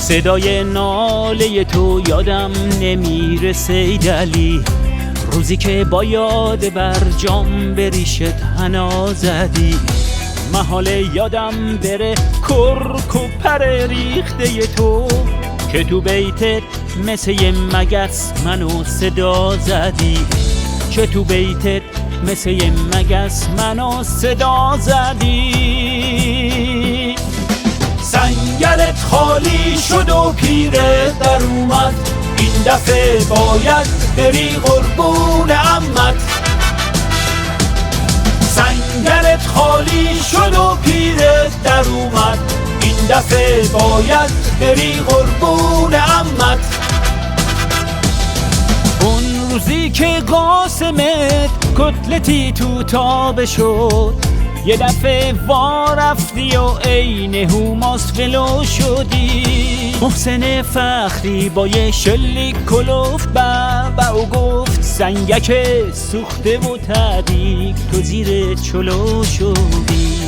صدای ناله تو یادم نمیرسه ای دلی، روزی که با یاد برجام به ریشت حنا زدی. محال یادم بره کرک و پر ریخته تو که تو بیتت مثل یه مگس منو صدا زدی، که تو بیتت مثل یه مگس منو صدا زدی. سنگرت خالی شد و پیره در اومد، این دفعه باید بری قربون عمت. سنگرت خالی شد و پیره در اومد، این دفعه باید بری قربون عمت. اون روزی که قاسمت کتلتی تو تابه شد، یه دفعه وارفتی و عین هوماس ولو شدی. محسن فخری با یه شلیک کلوف و گفت سنگک سوخته و تبریک تو زیر چلو شدی.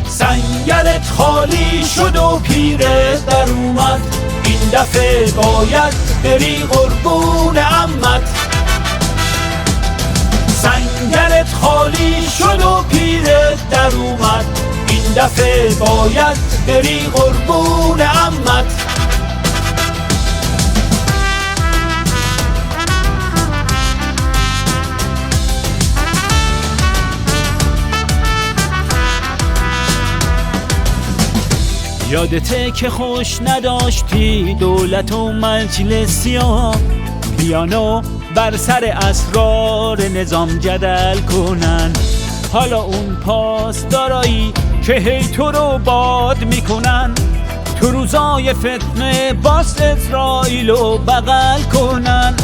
سنگرت خالی شد و پیره در اومد، این دفعه باید بری قربون عمت. سنگرت خالی شد و پیره در اومد، این دفعه باید بری قربون عمت. یادته که خوش نداشتی دولت و مجلسیا بیانو بر سر اسرار نظام جدل کنن. حالا اون پاسدارایی که هی تو رو باد میکنن، تو روزای فتنه باس اسرائیل رو بغل کنن.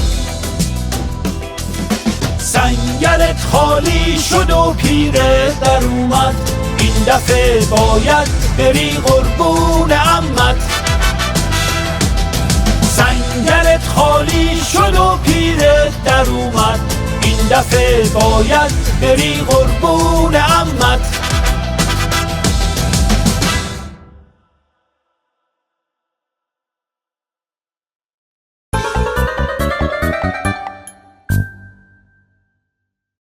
سنگرت خالی شد و پیره در اومد، این دفعه باید بری قربون عمت. سنگرت خالی شد و پیره در اومد، این دفعه باید بری قربون عمت.